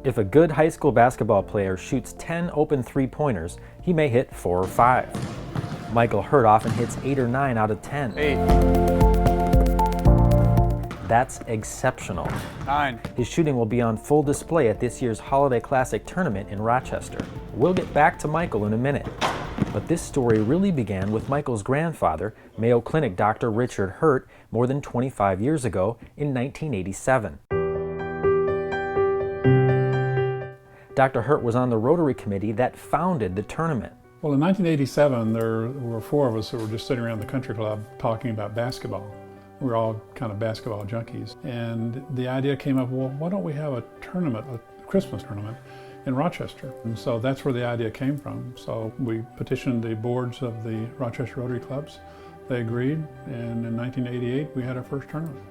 If a good high school basketball player shoots 10 open three-pointers, he may hit 4 or 5. Michael Hurt often hits 8 or 9 out of 10. 8. That's exceptional. 9. His shooting will be on full display at this year's Holiday Classic tournament in Rochester. We'll get back to Michael in a minute. But this story really began with Michael's grandfather, Mayo Clinic Dr. Richard Hurt, more than 25 years ago in 1987. Dr. Hurt was on the Rotary committee that founded the tournament. Well, in 1987, there were 4 of us that were just sitting around the country club talking about basketball. We were all kind of basketball junkies. And the idea came up, well, why don't we have a tournament, a Christmas tournament, in Rochester? And so that's where the idea came from. So we petitioned the boards of the Rochester Rotary clubs. They agreed, and in 1988, we had our first tournament.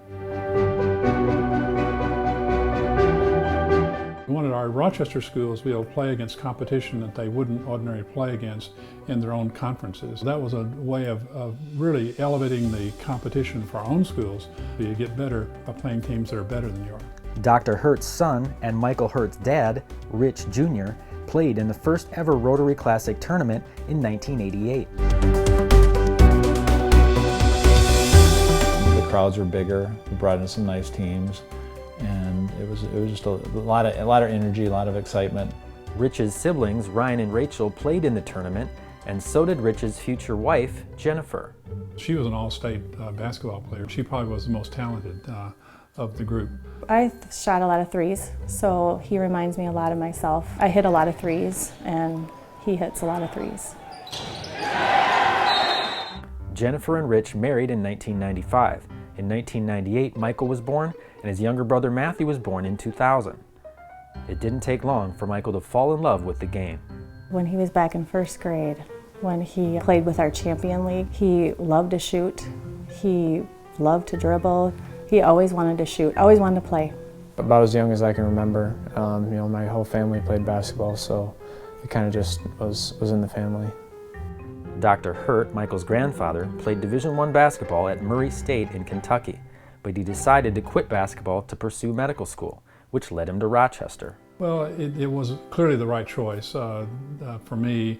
We wanted our Rochester schools to be able to play against competition that they wouldn't ordinarily play against in their own conferences. That was a way of really elevating the competition for our own schools. You get better by playing teams that are better than you are. Dr. Hurt's son and Michael Hurt's dad, Rich Jr., played in the first ever Rotary Classic tournament in 1988. The crowds were bigger, we brought in some nice teams, and it was just a lot of energy, a lot of excitement. Rich's siblings, Ryan and Rachel, played in the tournament, and so did Rich's future wife, Jennifer. She was an all-state basketball player. She probably was the most talented of the group. I shot a lot of threes, so he reminds me a lot of myself. I hit a lot of threes, and he hits a lot of threes. Jennifer and Rich married in 1995. In 1998, Michael was born, and his younger brother Matthew was born in 2000. It didn't take long for Michael to fall in love with the game. When he was back in first grade, when he played with our champion league, he loved to shoot, he loved to dribble, he always wanted to shoot, always wanted to play. About as young as I can remember, my whole family played basketball, so it kind of just was in the family. Dr. Hurt, Michael's grandfather, played Division I basketball at Murray State in Kentucky, but he decided to quit basketball to pursue medical school, which led him to Rochester. Well, it was clearly the right choice for me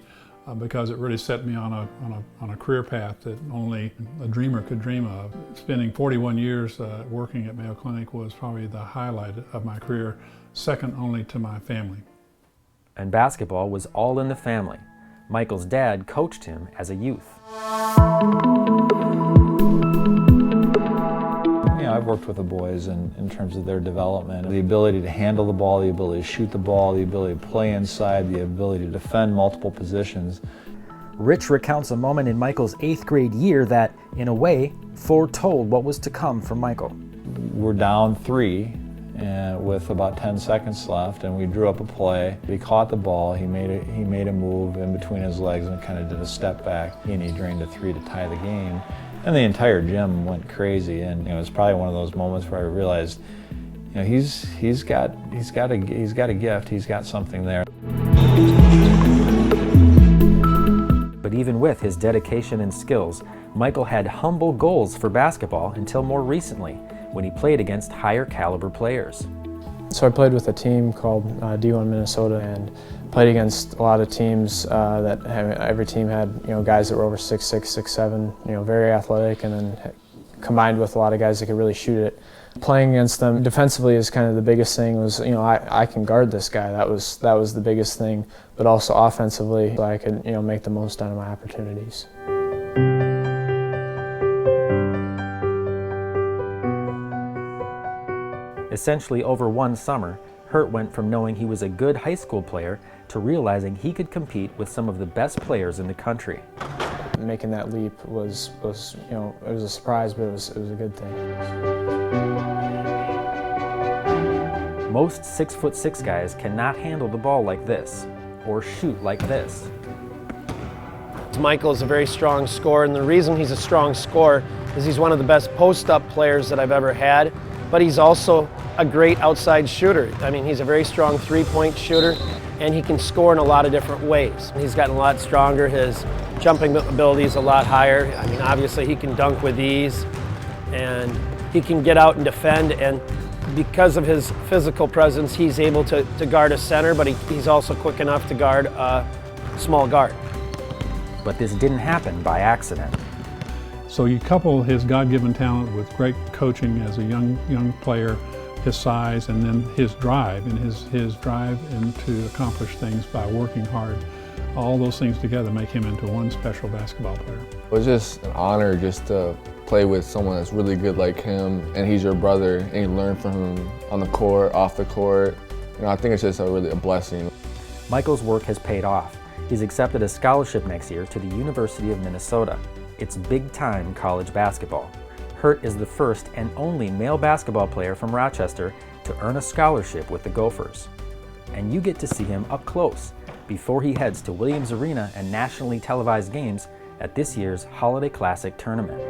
because it really set me on a career path that only a dreamer could dream of. Spending 41 years working at Mayo Clinic was probably the highlight of my career, second only to my family. And basketball was all in the family. Michael's dad coached him as a youth. I've worked with the boys in terms of their development, the ability to handle the ball, the ability to shoot the ball, the ability to play inside, the ability to defend multiple positions. Rich recounts a moment in Michael's 8th grade year that, in a way, foretold what was to come for Michael. We're down 3 with about 10 seconds left, and we drew up a play. He caught the ball, he made a move in between his legs and kind of did a step back, and he drained a 3 to tie the game. And the entire gym went crazy, and it was probably one of those moments where I realized, he's got a gift, he's got something there. But even with his dedication and skills, Michael had humble goals for basketball until more recently, when he played against higher caliber players. So I played with a team called D1 Minnesota and played against a lot of teams that every team had guys that were over 6'6", 6'7", very athletic, and then combined with a lot of guys that could really shoot it. Playing against them defensively is kind of the biggest thing. Was I can guard this guy. That was the biggest thing. But also offensively, I could make the most out of my opportunities. Essentially over one summer, Hurt went from knowing he was a good high school player to realizing he could compete with some of the best players in the country. Making that leap was it was a surprise, but it was a good thing. Most 6'6" guys cannot handle the ball like this, or shoot like this. Michael is a very strong scorer, and the reason he's a strong scorer is he's one of the best post-up players that I've ever had, but he's also a great outside shooter. I mean, he's a very strong three-point shooter, and he can score in a lot of different ways. He's gotten a lot stronger. His jumping ability is a lot higher. I mean, obviously he can dunk with ease, and he can get out and defend, and because of his physical presence, he's able to guard a center, but he's also quick enough to guard a small guard. But this didn't happen by accident. So you couple his God-given talent with great coaching as a young player, his size, and then his drive, and his drive and to accomplish things by working hard. All those things together make him into one special basketball player. It was just an honor just to play with someone that's really good like him, and he's your brother, and you learn from him on the court, off the court. You know, I think it's just really a blessing. Michael's work has paid off. He's accepted a scholarship next year to the University of Minnesota. It's big-time college basketball. Hurt is the first and only male basketball player from Rochester to earn a scholarship with the Gophers. And you get to see him up close before he heads to Williams Arena and nationally televised games at this year's Holiday Classic Tournament.